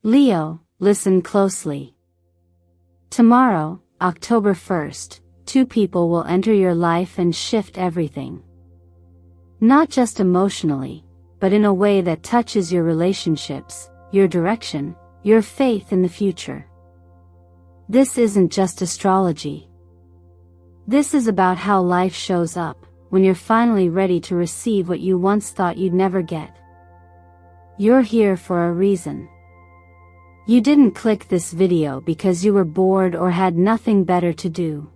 Leo, listen closely. Tomorrow, October 1st, two people will enter your life and shift everything. Not just emotionally, but in a way that touches your relationships, your direction, your faith in the future. This isn't just astrology. This is about how life shows up when you're finally ready to receive what you once thought you'd never get. You're here for a reason. You didn't click this video because you were bored or had nothing better to do.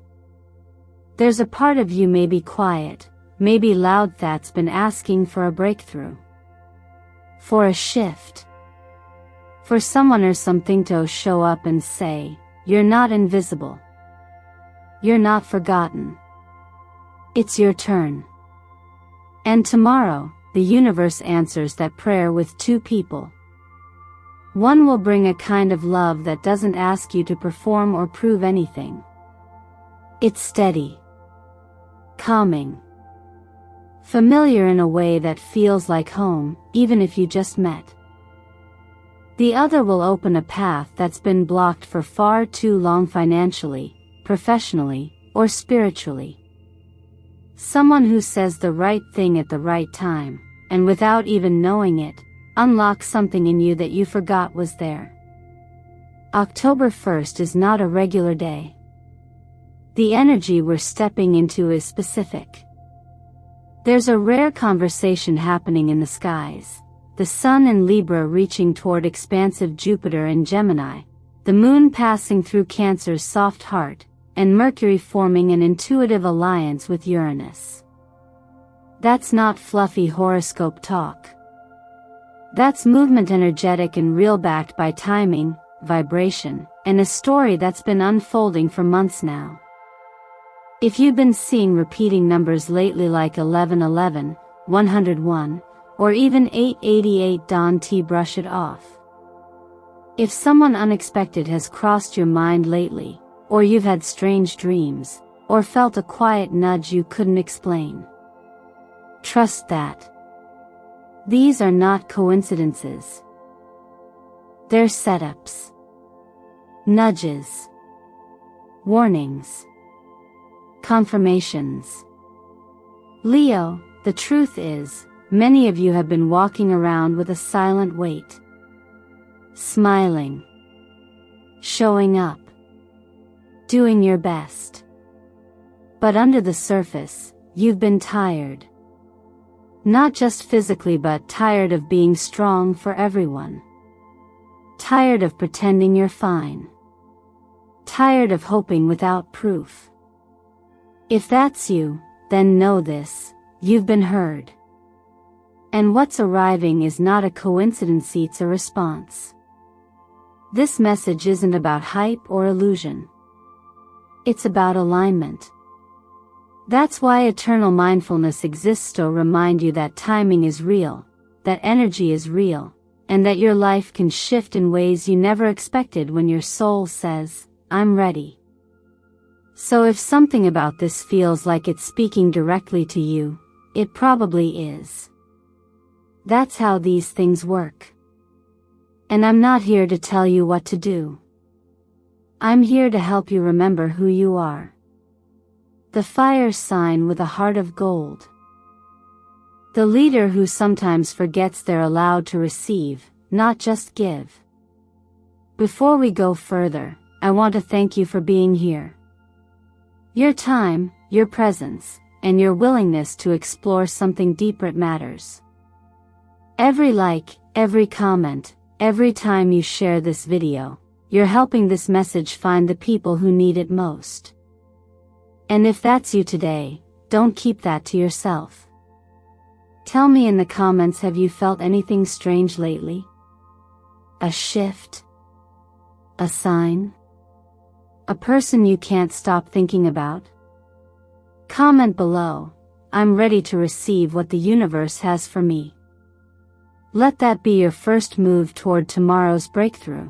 There's a part of you, maybe quiet, maybe loud, that's been asking for a breakthrough. For a shift. For someone or something to show up and say, you're not invisible. You're not forgotten. It's your turn. And tomorrow, the universe answers that prayer with two people. One will bring a kind of love that doesn't ask you to perform or prove anything. It's steady, calming, familiar in a way that feels like home, even if you just met. The other will open a path that's been blocked for far too long, financially, professionally, or spiritually. Someone who says the right thing at the right time, and without even knowing it, unlocks something in you that you forgot was there. October 1st is not a regular day. The energy we're stepping into is specific. There's a rare conversation happening in the skies. The sun in Libra reaching toward expansive Jupiter in Gemini, the moon passing through Cancer's soft heart, and Mercury forming an intuitive alliance with Uranus. That's not fluffy horoscope talk. That's movement, energetic and real, backed by timing, vibration, and a story that's been unfolding for months now. If you've been seeing repeating numbers lately like 1111, 101, or even 888, don't brush it off. If someone unexpected has crossed your mind lately, or you've had strange dreams, or felt a quiet nudge you couldn't explain, trust that. These are not coincidences. They're setups, nudges, warnings, confirmations. Leo, the truth is, many of you have been walking around with a silent weight. Smiling, showing up, doing your best. But under the surface, you've been tired. Not just physically, but tired of being strong for everyone. Tired of pretending you're fine. Tired of hoping without proof. If that's you, then know this, you've been heard. And what's arriving is not a coincidence, it's a response. This message isn't about hype or illusion. It's about alignment. That's why eternal mindfulness exists, to remind you that timing is real, that energy is real, and that your life can shift in ways you never expected when your soul says, I'm ready. So if something about this feels like it's speaking directly to you, it probably is. That's how these things work. And I'm not here to tell you what to do. I'm here to help you remember who you are. The fire sign with a heart of gold. The leader who sometimes forgets they're allowed to receive, not just give. Before we go further, I want to thank you for being here. Your time, your presence, and your willingness to explore something deeper matters. Every like, every comment, every time you share this video, you're helping this message find the people who need it most. And if that's you today, don't keep that to yourself. Tell me in the comments, have you felt anything strange lately? A shift? A sign? A person you can't stop thinking about? Comment below. I'm ready to receive what the universe has for me. Let that be your first move toward tomorrow's breakthrough.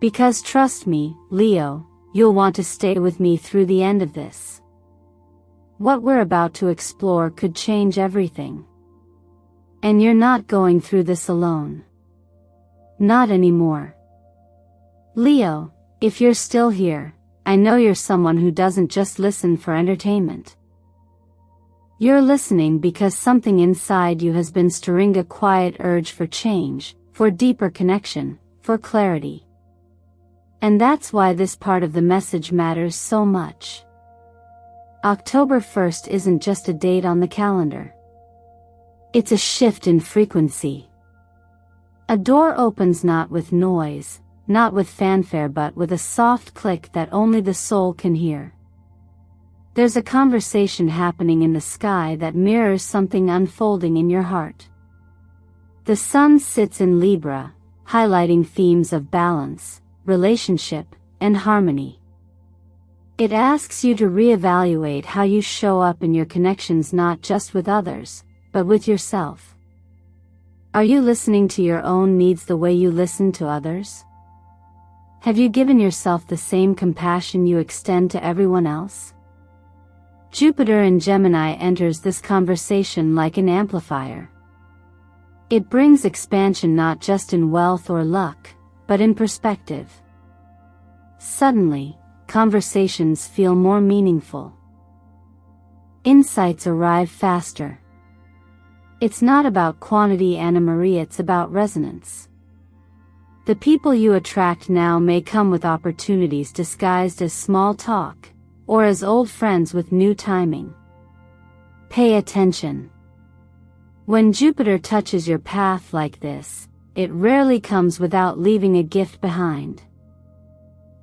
Because trust me, Leo, you'll want to stay with me through the end of this. What we're about to explore could change everything. And you're not going through this alone. Not anymore. Leo, if you're still here, I know you're someone who doesn't just listen for entertainment. You're listening because something inside you has been stirring a quiet urge for change, for deeper connection, for clarity. And that's why this part of the message matters so much. October 1st isn't just a date on the calendar. It's a shift in frequency. A door opens not with noise, not with fanfare, but with a soft click that only the soul can hear. There's a conversation happening in the sky that mirrors something unfolding in your heart. The sun sits in Libra, highlighting themes of balance, relationship, and harmony. It asks you to reevaluate how you show up in your connections, not just with others, but with yourself. Are you listening to your own needs the way you listen to others? Have you given yourself the same compassion you extend to everyone else? Jupiter in Gemini enters this conversation like an amplifier. It brings expansion not just in wealth or luck, but in perspective. Suddenly, conversations feel more meaningful. Insights arrive faster. It's not about quantity, Anna Marie, it's about resonance. The people you attract now may come with opportunities disguised as small talk, or as old friends with new timing. Pay attention. When Jupiter touches your path like this, it rarely comes without leaving a gift behind.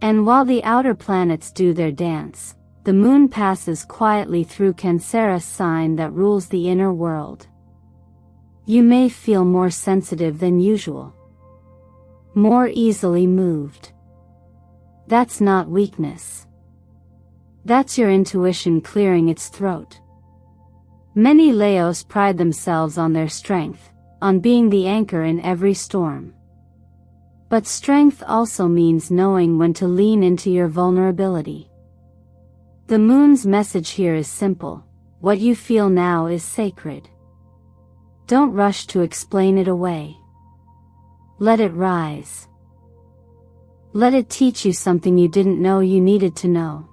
And while the outer planets do their dance, the moon passes quietly through Cancer's sign that rules the inner world. You may feel more sensitive than usual. More easily moved. That's not weakness. That's your intuition clearing its throat. Many Leos pride themselves on their strength, on being the anchor in every storm. But strength also means knowing when to lean into your vulnerability. The moon's message here is simple: what you feel now is sacred. Don't rush to explain it away. Let it rise. Let it teach you something you didn't know you needed to know.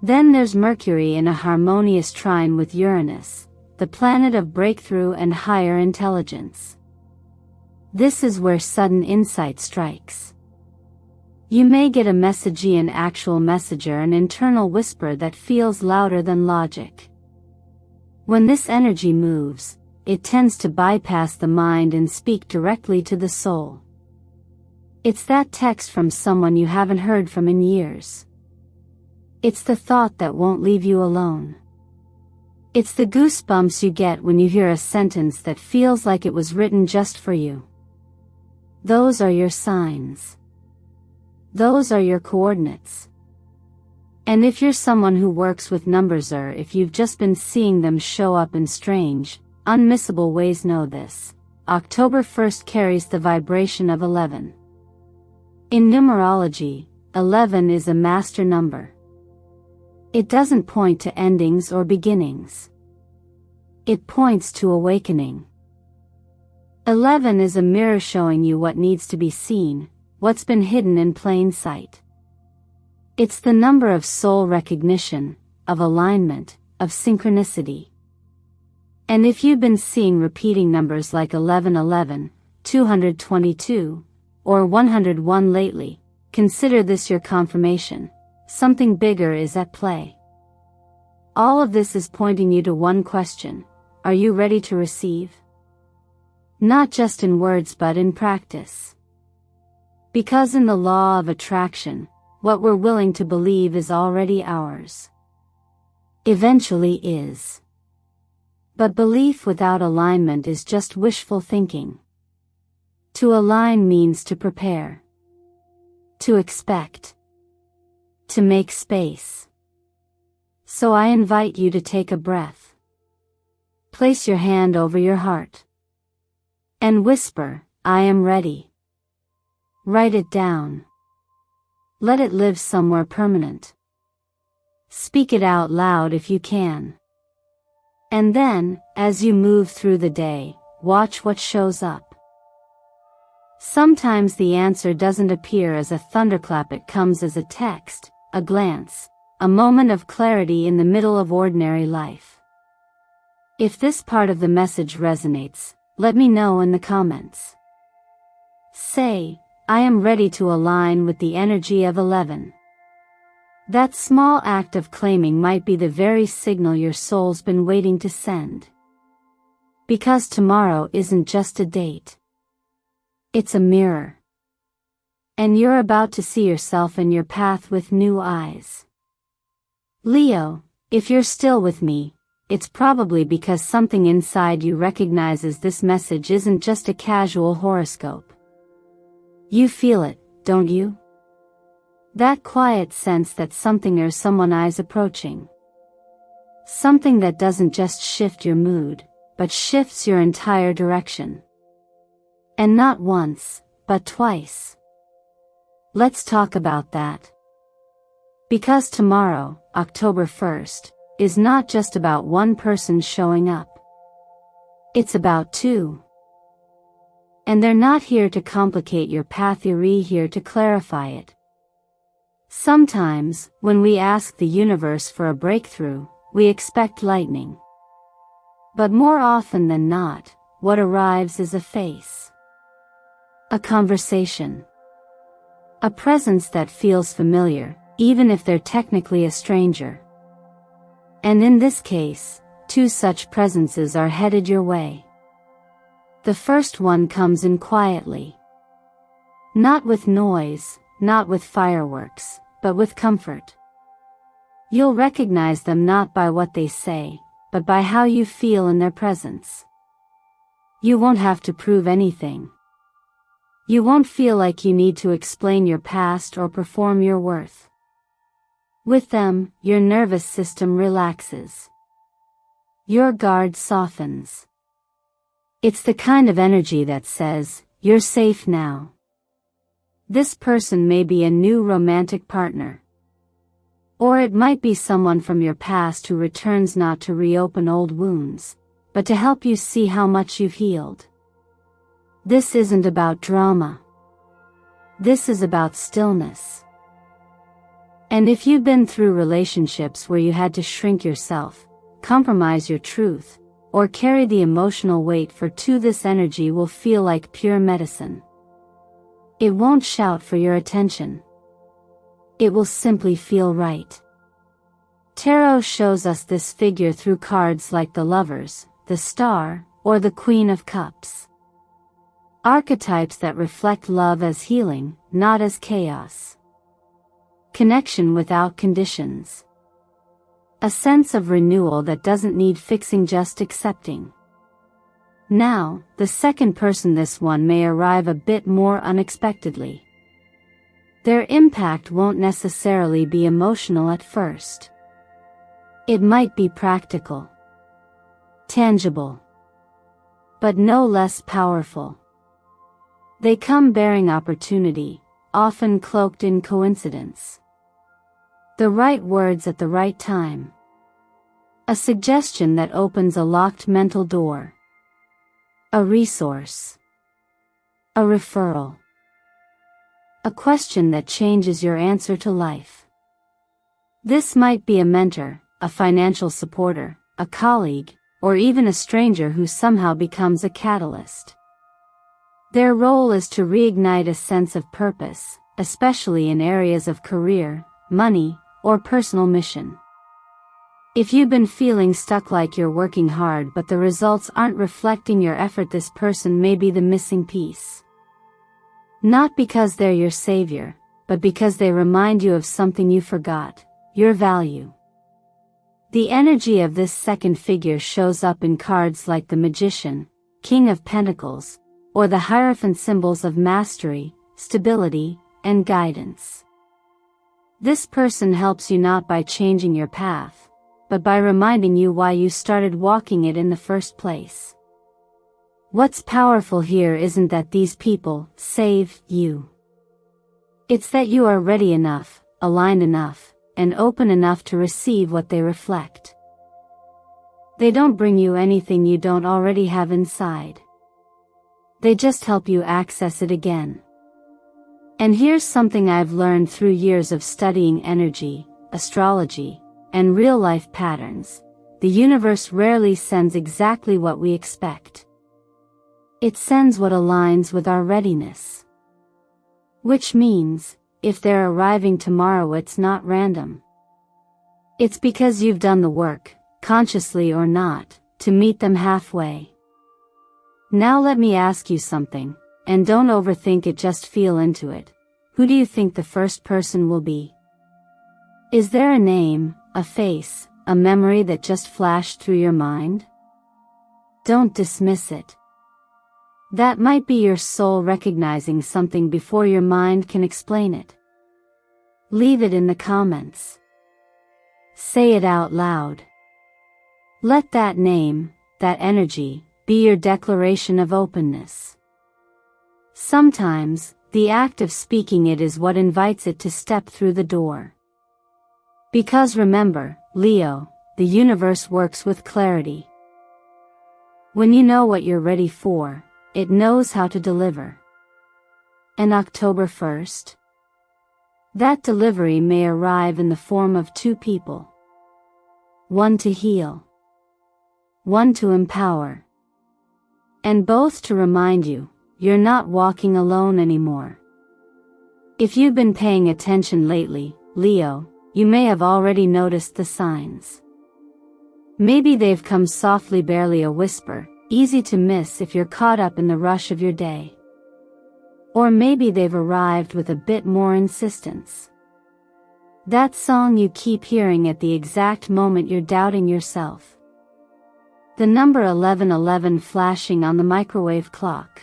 Then there's Mercury in a harmonious trine with Uranus, the planet of breakthrough and higher intelligence. This is where sudden insight strikes. You may get a messagian actual messenger, an internal whisper that feels louder than logic. When this energy moves, it tends to bypass the mind and speak directly to the soul. It's that text from someone you haven't heard from in years. It's the thought that won't leave you alone. It's the goosebumps you get when you hear a sentence that feels like it was written just for you. Those are your signs. Those are your coordinates. And if you're someone who works with numbers, or if you've just been seeing them show up in strange, unmissable ways, know this: October 1st carries the vibration of 11. In numerology, 11 is a master number. It doesn't point to endings or beginnings. It points to awakening. 11 is a mirror showing you what needs to be seen, what's been hidden in plain sight. It's the number of soul recognition, of alignment, of synchronicity. And if you've been seeing repeating numbers like 1111, 222, or 101 lately, consider this your confirmation. Something bigger is at play. All of this is pointing you to one question: are you ready to receive? Not just in words but in practice. Because in the law of attraction, what we're willing to believe is already ours. Eventually is. But belief without alignment is just wishful thinking. To align means to prepare. To expect. To make space. So I invite you to take a breath. Place your hand over your heart. And whisper, I am ready. Write it down. Let it live somewhere permanent. Speak it out loud if you can. And then, as you move through the day, watch what shows up. Sometimes the answer doesn't appear as a thunderclap, it comes as a text, a glance, a moment of clarity in the middle of ordinary life. If this part of the message resonates, let me know in the comments. Say, I am ready to align with the energy of 11. That small act of claiming might be the very signal your soul's been waiting to send. Because tomorrow isn't just a date. It's a mirror. And you're about to see yourself in your path with new eyes. Leo, if you're still with me, it's probably because something inside you recognizes this message isn't just a casual horoscope. You feel it, don't you? That quiet sense that something or someone is approaching. Something that doesn't just shift your mood, but shifts your entire direction. And not once, but twice. Let's talk about that. Because tomorrow, October 1st, is not just about one person showing up. It's about two. And they're not here to complicate your path, they're here to clarify it. Sometimes, when we ask the universe for a breakthrough, we expect lightning. But more often than not, what arrives is a face. A conversation. A presence that feels familiar, even if they're technically a stranger. And in this case, two such presences are headed your way. The first one comes in quietly. Not with noise, not with fireworks, but with comfort. You'll recognize them not by what they say, but by how you feel in their presence. You won't have to prove anything. You won't feel like you need to explain your past or perform your worth. With them, your nervous system relaxes. Your guard softens. It's the kind of energy that says, you're safe now. This person may be a new romantic partner. Or it might be someone from your past who returns not to reopen old wounds, but to help you see how much you've healed. This isn't about drama. This is about stillness. And if you've been through relationships where you had to shrink yourself, compromise your truth, or carry the emotional weight for two, this energy will feel like pure medicine. It won't shout for your attention. It will simply feel right. Tarot shows us this figure through cards like the Lovers, the Star, or the Queen of Cups. Archetypes that reflect love as healing, not as chaos. Connection without conditions. A sense of renewal that doesn't need fixing, just accepting. Now, the second person, this one may arrive a bit more unexpectedly. Their impact won't necessarily be emotional at first. It might be practical. Tangible. But no less powerful. They come bearing opportunity, often cloaked in coincidence. The right words at the right time. A suggestion that opens a locked mental door. A resource. A referral. A question that changes your answer to life. This might be a mentor, a financial supporter, a colleague, or even a stranger who somehow becomes a catalyst. Their role is to reignite a sense of purpose, especially in areas of career, money, or personal mission. If you've been feeling stuck, like you're working hard but the results aren't reflecting your effort, this person may be the missing piece. Not because they're your savior, but because they remind you of something you forgot, your value. The energy of this second figure shows up in cards like the Magician, King of Pentacles, or the Hierophant, symbols of mastery, stability, and guidance. This person helps you not by changing your path, but by reminding you why you started walking it in the first place. What's powerful here isn't that these people save you. It's that you are ready enough, aligned enough, and open enough to receive what they reflect. They don't bring you anything you don't already have inside. They just help you access it again. And here's something I've learned through years of studying energy, astrology, and real-life patterns. The universe rarely sends exactly what we expect. It sends what aligns with our readiness. Which means, if they're arriving tomorrow, it's not random. It's because you've done the work, consciously or not, to meet them halfway. Now let me ask you something, and don't overthink it, just feel into it. Who do you think the first person will be? Is there a name, a face, a memory that just flashed through your mind? Don't dismiss it. That might be your soul recognizing something before your mind can explain it. Leave it in the comments. Say it out loud. Let that name, that energy, be your declaration of openness. Sometimes, the act of speaking it is what invites it to step through the door. Because remember, Leo, the universe works with clarity. When you know what you're ready for, it knows how to deliver. And October 1st? That delivery may arrive in the form of two people. One to heal. One to empower. And both to remind you, you're not walking alone anymore. If you've been paying attention lately, Leo, you may have already noticed the signs. Maybe they've come softly, barely a whisper, easy to miss if you're caught up in the rush of your day. Or maybe they've arrived with a bit more insistence. That song you keep hearing at the exact moment you're doubting yourself. The number 1111 flashing on the microwave clock.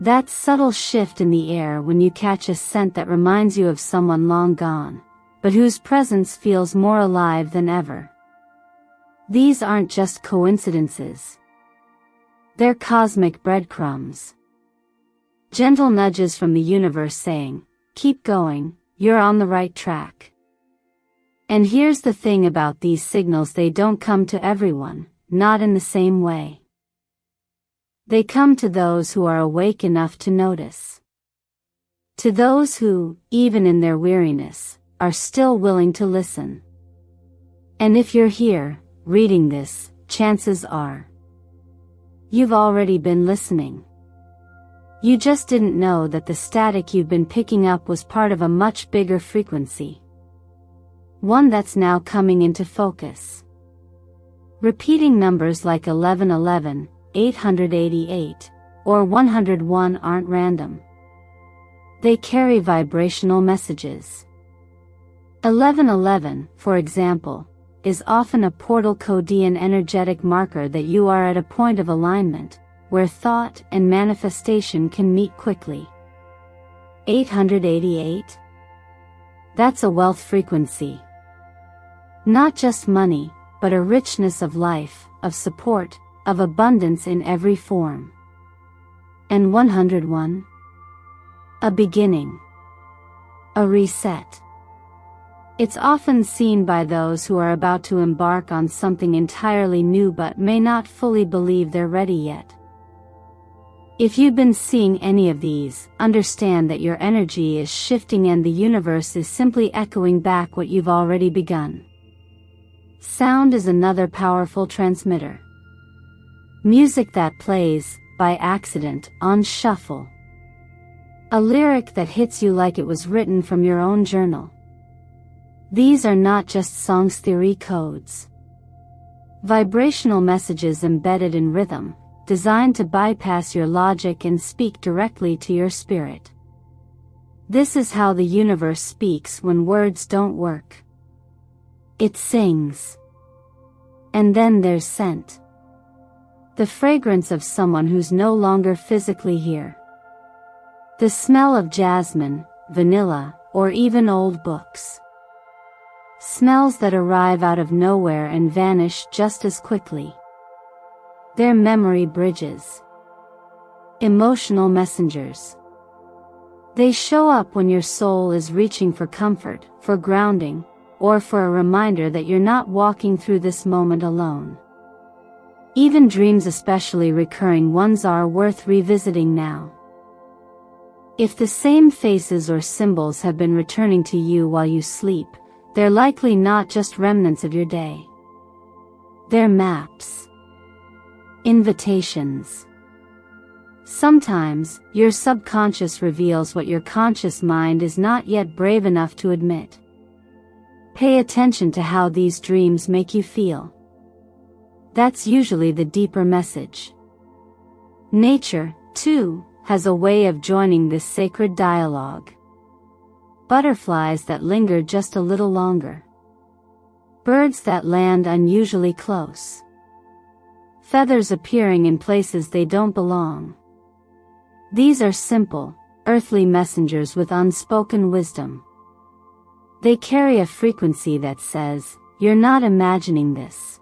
That subtle shift in the air when you catch a scent that reminds you of someone long gone, but whose presence feels more alive than ever. These aren't just coincidences. They're cosmic breadcrumbs. Gentle nudges from the universe saying, keep going, you're on the right track. And here's the thing about these signals: they don't come to everyone, not in the same way. They come to those who are awake enough to notice. To those who, even in their weariness, are still willing to listen. And if you're here, reading this, chances are you've already been listening. You just didn't know that the static you've been picking up was part of a much bigger frequency. One that's now coming into focus. Repeating numbers like 1111, 888, or 101 aren't random. They carry vibrational messages. 1111, for example, is often a portal codian energetic marker that you are at a point of alignment, where thought and manifestation can meet quickly. 888? That's a wealth frequency. Not just money, but a richness of life, of support, of abundance in every form. And 101? A beginning. A reset. It's often seen by those who are about to embark on something entirely new but may not fully believe they're ready yet. If you've been seeing any of these, understand that your energy is shifting and the universe is simply echoing back what you've already begun. Sound is another powerful transmitter. Music that plays, by accident, on shuffle. A lyric that hits you like it was written from your own journal. These are not just songs theory codes. Vibrational messages embedded in rhythm, designed to bypass your logic and speak directly to your spirit. This is how the universe speaks when words don't work. It sings. And then there's scent. The fragrance of someone who's no longer physically here. The smell of jasmine, vanilla, or even old books. Smells that arrive out of nowhere and vanish just as quickly. They're memory bridges. Emotional messengers. They show up when your soul is reaching for comfort, for grounding, or for a reminder that you're not walking through this moment alone. Even dreams, especially recurring ones, are worth revisiting now. If the same faces or symbols have been returning to you while you sleep, they're likely not just remnants of your day. They're maps. Invitations. Sometimes, your subconscious reveals what your conscious mind is not yet brave enough to admit. Pay attention to how these dreams make you feel. That's usually the deeper message. Nature, too, has a way of joining this sacred dialogue. Butterflies that linger just a little longer. Birds that land unusually close. Feathers appearing in places they don't belong. These are simple, earthly messengers with unspoken wisdom. They carry a frequency that says, "You're not imagining this.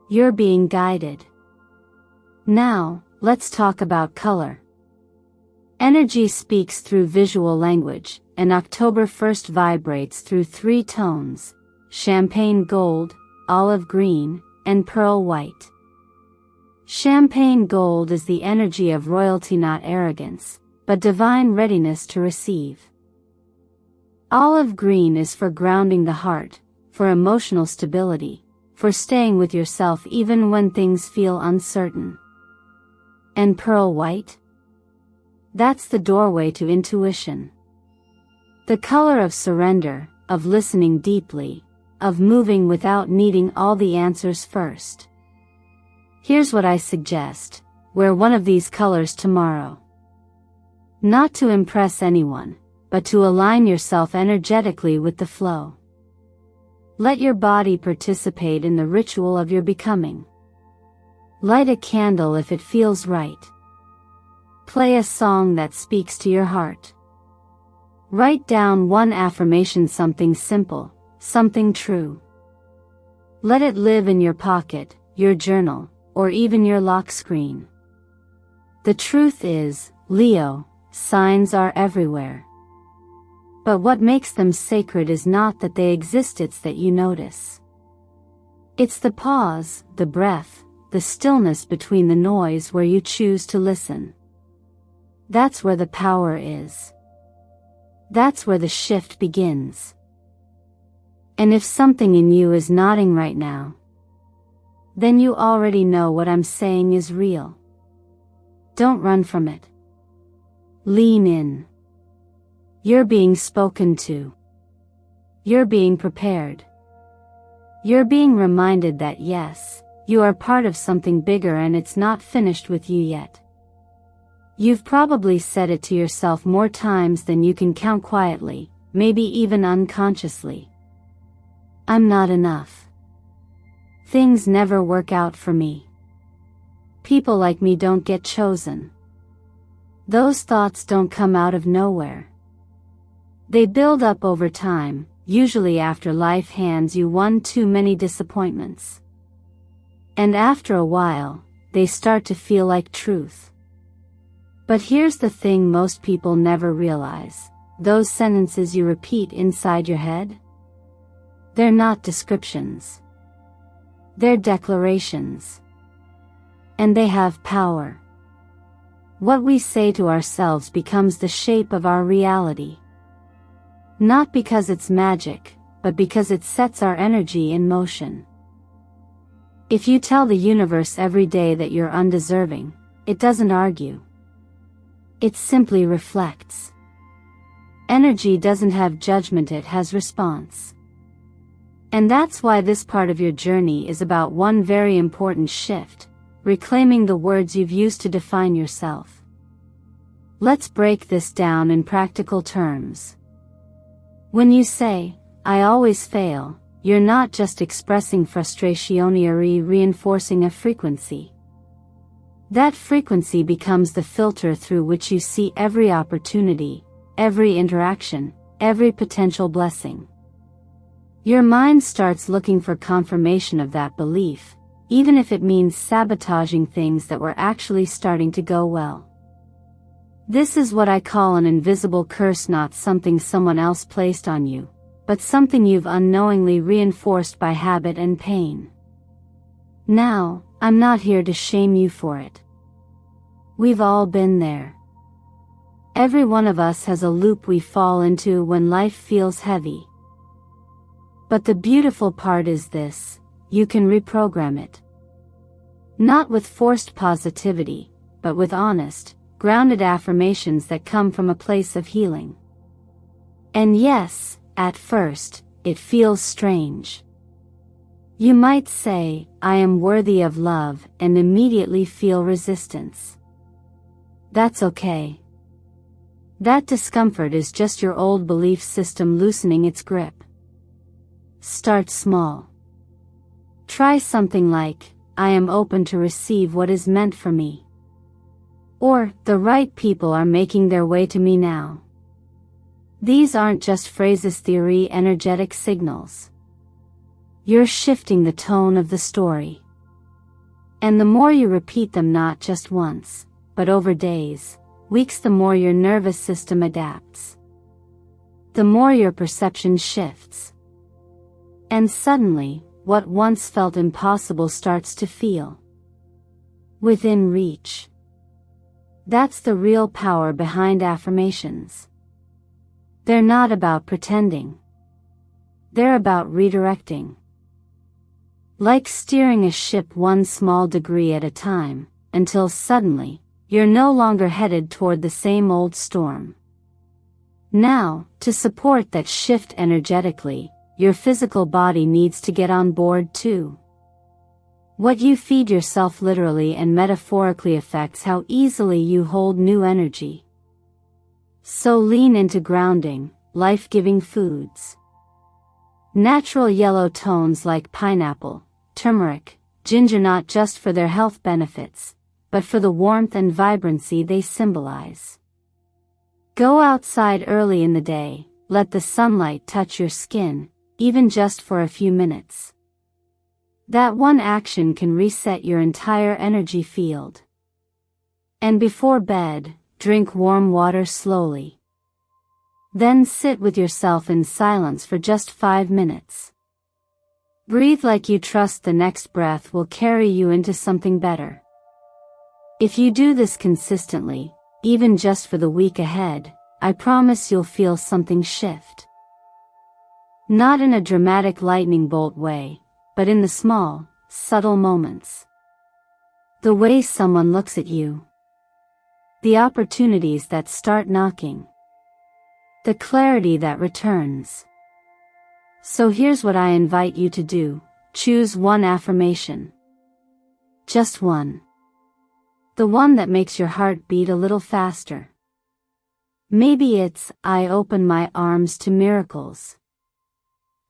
You're being guided." Now, let's talk about color. Energy speaks through visual language, and October 1st vibrates through 3 tones: champagne gold, olive green, and pearl white. Champagne gold is the energy of royalty, not arrogance, but divine readiness to receive. Olive green is for grounding the heart, for emotional stability, for staying with yourself even when things feel uncertain. And pearl white? That's the doorway to intuition. The color of surrender, of listening deeply, of moving without needing all the answers first. Here's what I suggest: wear one of these colors tomorrow. Not to impress anyone, but to align yourself energetically with the flow. Let your body participate in the ritual of your becoming. Light a candle if it feels right. Play a song that speaks to your heart. Write down one affirmation, something simple, something true. Let it live in your pocket, your journal, or even your lock screen. The truth is, Leo, signs are everywhere. But what makes them sacred is not that they exist, it's that you notice. It's the pause, the breath, the stillness between the noise where you choose to listen. That's where the power is. That's where the shift begins. And if something in you is nodding right now, then you already know what I'm saying is real. Don't run from it. Lean in. You're being spoken to. You're being prepared. You're being reminded that yes, you are part of something bigger and it's not finished with you yet. You've probably said it to yourself more times than you can count, quietly, maybe even unconsciously. I'm not enough. Things never work out for me. People like me don't get chosen. Those thoughts don't come out of nowhere. They build up over time, usually after life hands you one too many disappointments. And after a while, they start to feel like truth. But here's the thing most people never realize: those sentences you repeat inside your head? They're not descriptions. They're declarations. And they have power. What we say to ourselves becomes the shape of our reality. Not because it's magic, but because it sets our energy in motion. If you tell the universe every day that you're undeserving, it doesn't argue. It simply reflects. Energy doesn't have judgment, it has response. And that's why this part of your journey is about one very important shift: reclaiming the words you've used to define yourself. Let's break this down in practical terms. When you say, "I always fail," you're not just expressing frustration, you're reinforcing a frequency. That frequency becomes the filter through which you see every opportunity, every interaction, every potential blessing. Your mind starts looking for confirmation of that belief, even if it means sabotaging things that were actually starting to go well. This is what I call an invisible curse, not something someone else placed on you, but something you've unknowingly reinforced by habit and pain. Now, I'm not here to shame you for it. We've all been there. Every one of us has a loop we fall into when life feels heavy. But the beautiful part is this: you can reprogram it. Not with forced positivity, but with honest, grounded affirmations that come from a place of healing. And yes, at first, it feels strange. You might say, "I am worthy of love," and immediately feel resistance. That's okay. That discomfort is just your old belief system loosening its grip. Start small. Try something like, "I am open to receive what is meant for me." Or, "The right people are making their way to me now." These aren't just phrases, theory, energetic signals. You're shifting the tone of the story. And the more you repeat them, not just once, but over days, weeks, the more your nervous system adapts. The more your perception shifts. And suddenly, what once felt impossible starts to feel within reach. That's the real power behind affirmations. They're not about pretending. They're about redirecting. Like steering a ship one small degree at a time, until suddenly, you're no longer headed toward the same old storm. Now, to support that shift energetically, your physical body needs to get on board too. What you feed yourself literally and metaphorically affects how easily you hold new energy. So lean into grounding, life-giving foods. Natural yellow tones like pineapple, turmeric, ginger, not just for their health benefits, but for the warmth and vibrancy they symbolize. Go outside early in the day, let the sunlight touch your skin, even just for a few minutes. That one action can reset your entire energy field. And before bed, drink warm water slowly. Then sit with yourself in silence for just 5 minutes. Breathe like you trust the next breath will carry you into something better. If you do this consistently, even just for the week ahead, I promise you'll feel something shift. Not in a dramatic lightning bolt way, but in the small, subtle moments. The way someone looks at you. The opportunities that start knocking. The clarity that returns. So here's what I invite you to do: choose one affirmation. Just one. The one that makes your heart beat a little faster. Maybe it's, "I open my arms to miracles."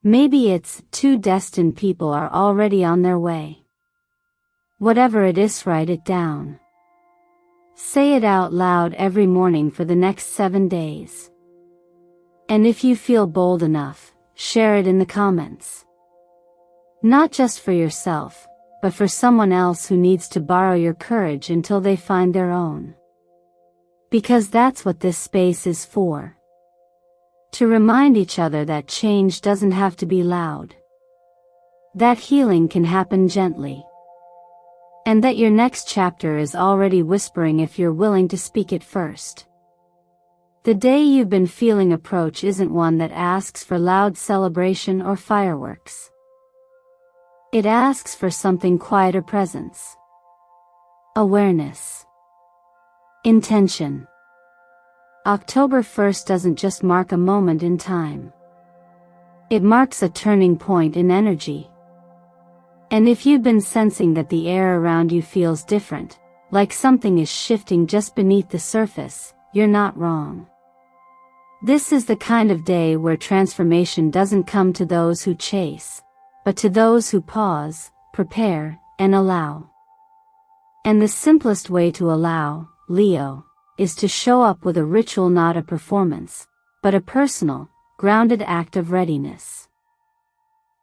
Maybe it's, "Two destined people are already on their way." Whatever it is, write it down. Say it out loud every morning for the next 7 days. And if you feel bold enough, share it in the comments. Not just for yourself, but for someone else who needs to borrow your courage until they find their own. Because that's what this space is for. To remind each other that change doesn't have to be loud. That healing can happen gently. And that your next chapter is already whispering if you're willing to speak it first. The day you've been feeling approach isn't one that asks for loud celebration or fireworks. It asks for something quieter: presence, awareness, intention. October 1st doesn't just mark a moment in time. It marks a turning point in energy. And if you've been sensing that the air around you feels different, like something is shifting just beneath the surface, you're not wrong. This is the kind of day where transformation doesn't come to those who chase, but to those who pause, prepare, and allow. And the simplest way to allow, Leo, is to show up with a ritual, not a performance, but a personal, grounded act of readiness.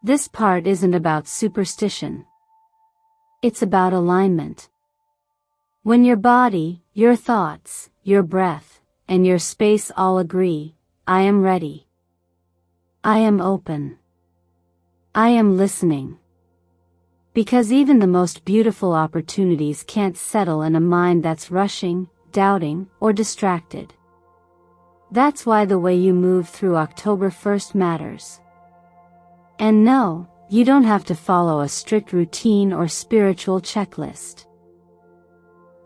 This part isn't about superstition. It's about alignment. When your body, your thoughts, your breath, and your space all agree, "I am ready. I am open. I am listening." Because even the most beautiful opportunities can't settle in a mind that's rushing, doubting, or distracted. That's why the way you move through October 1st matters. And no, you don't have to follow a strict routine or spiritual checklist.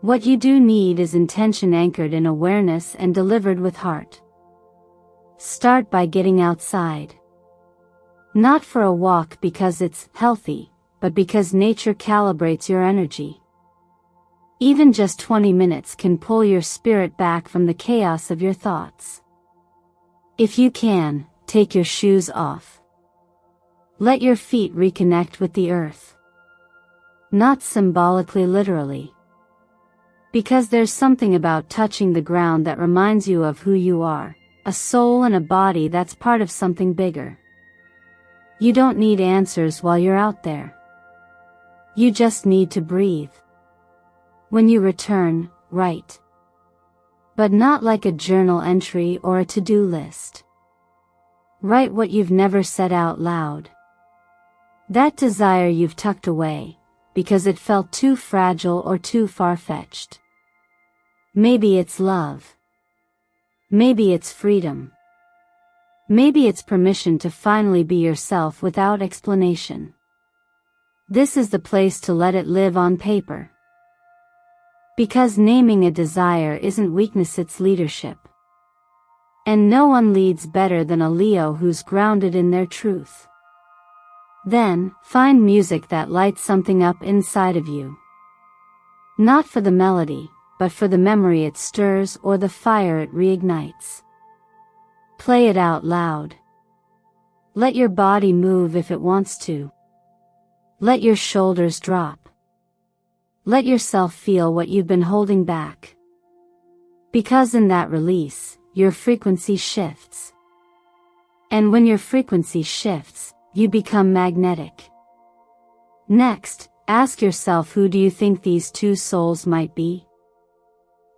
What you do need is intention anchored in awareness and delivered with heart. Start by getting outside. Not for a walk because it's healthy, but because nature calibrates your energy. Even just 20 minutes can pull your spirit back from the chaos of your thoughts. If you can, take your shoes off. Let your feet reconnect with the earth. Not symbolically, literally. Because there's something about touching the ground that reminds you of who you are, a soul and a body that's part of something bigger. You don't need answers while you're out there. You just need to breathe. When you return, write. But not like a journal entry or a to-do list. Write what you've never said out loud. That desire you've tucked away, because it felt too fragile or too far-fetched. Maybe it's love. Maybe it's freedom. Maybe it's permission to finally be yourself without explanation. This is the place to let it live on paper. Because naming a desire isn't weakness, it's leadership. And no one leads better than a Leo who's grounded in their truth. Then, find music that lights something up inside of you. Not for the melody, but for the memory it stirs or the fire it reignites. Play it out loud. Let your body move if it wants to. Let your shoulders drop. Let yourself feel what you've been holding back. Because in that release, your frequency shifts. And when your frequency shifts, you become magnetic. Next, ask yourself, who do you think these two souls might be?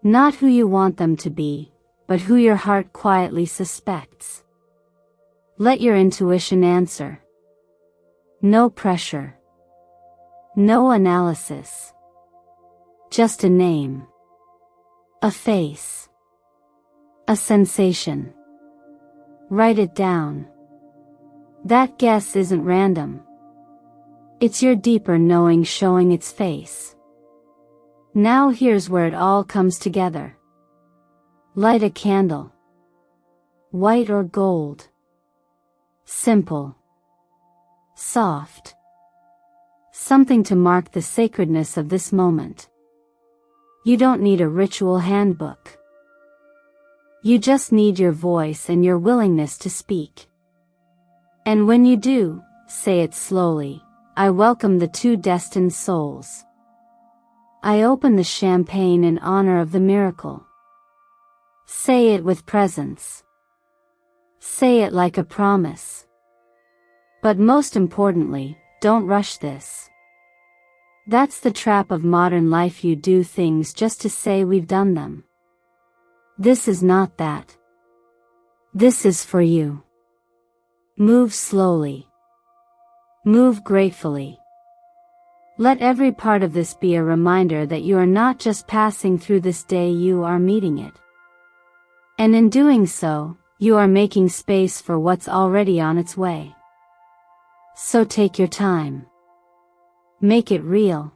Not who you want them to be, but who your heart quietly suspects. Let your intuition answer. No pressure. No analysis. Just a name. A face. A sensation. Write it down. That guess isn't random. It's your deeper knowing showing its face. Now here's where it all comes together. Light a candle. White or gold. Simple. Soft. Something to mark the sacredness of this moment. You don't need a ritual handbook. You just need your voice and your willingness to speak. And when you do, say it slowly. I welcome the two destined souls. I open the champagne in honor of the miracle. Say it with presence. Say it like a promise. But most importantly, don't rush this. That's the trap of modern life. You do things just to say we've done them. This is not that. This is for you. Move slowly. Move gratefully. Let every part of this be a reminder that you are not just passing through this day, you are meeting it. And in doing so, you are making space for what's already on its way. So take your time. Make it real.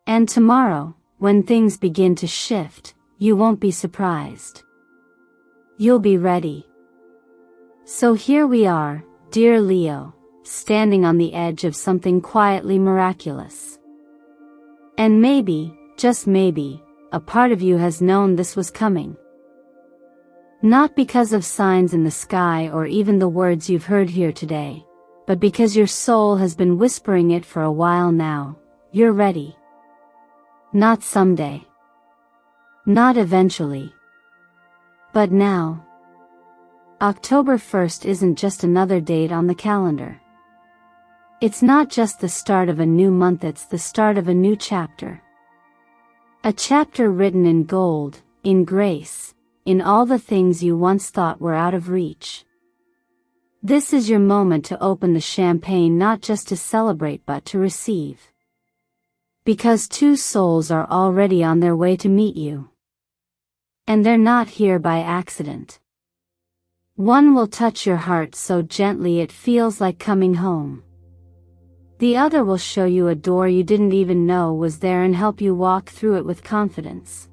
And tomorrow, when things begin to shift, you won't be surprised. You'll be ready. So here we are, dear Leo, standing on the edge of something quietly miraculous. And maybe, just maybe, a part of you has known this was coming. Not because of signs in the sky or even the words you've heard here today, but because your soul has been whispering it for a while now. You're ready. Not someday. Not eventually. But now. October 1st isn't just another date on the calendar. It's not just the start of a new month, it's the start of a new chapter. A chapter written in gold, in grace, in all the things you once thought were out of reach. This is your moment to open the champagne, not just to celebrate but to receive. Because two souls are already on their way to meet you. And they're not here by accident. One will touch your heart so gently it feels like coming home. The other will show you a door you didn't even know was there and help you walk through it with confidence.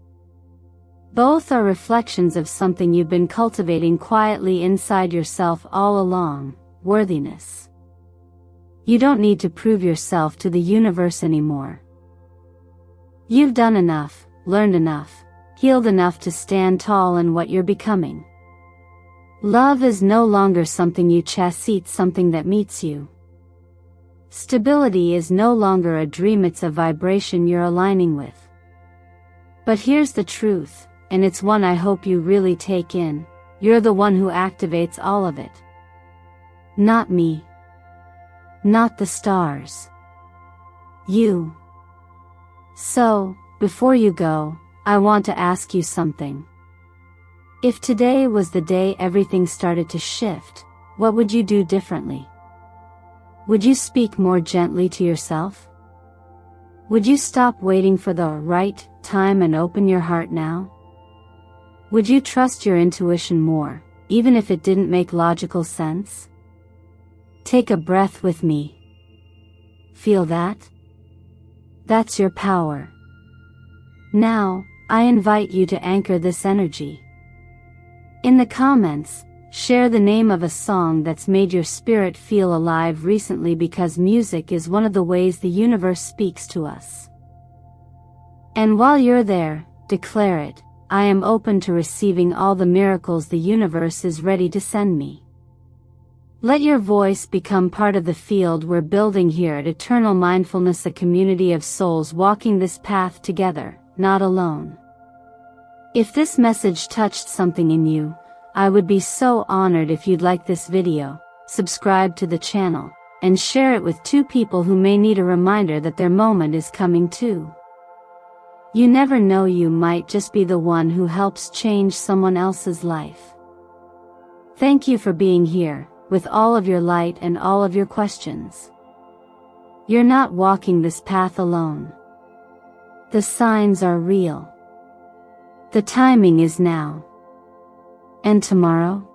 Both are reflections of something you've been cultivating quietly inside yourself all along: worthiness. You don't need to prove yourself to the universe anymore. You've done enough, learned enough, healed enough to stand tall in what you're becoming. Love is no longer something you chase, it's something that meets you. Stability is no longer a dream, it's a vibration you're aligning with. But here's the truth, and it's one I hope you really take in: you're the one who activates all of it. Not me. Not the stars. You. So, before you go, I want to ask you something. If today was the day everything started to shift, what would you do differently? Would you speak more gently to yourself? Would you stop waiting for the right time and open your heart now? Would you trust your intuition more, even if it didn't make logical sense? Take a breath with me. Feel that? That's your power. Now, I invite you to anchor this energy. In the comments, share the name of a song that's made your spirit feel alive recently, because music is one of the ways the universe speaks to us. And while you're there, declare it: I am open to receiving all the miracles the universe is ready to send me. Let your voice become part of the field we're building here at Eternal Mindfulness, a community of souls walking this path together, not alone. If this message touched something in you, I would be so honored if you'd like this video, subscribe to the channel, and share it with two people who may need a reminder that their moment is coming too. You never know, you might just be the one who helps change someone else's life. Thank you for being here, with all of your light and all of your questions. You're not walking this path alone. The signs are real. The timing is now. And tomorrow?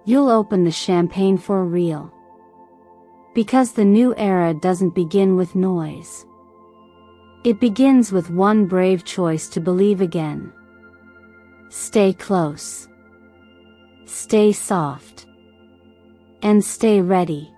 You'll open the champagne for real. Because the new era doesn't begin with noise. It begins with one brave choice to believe again. Stay close. Stay soft. And stay ready.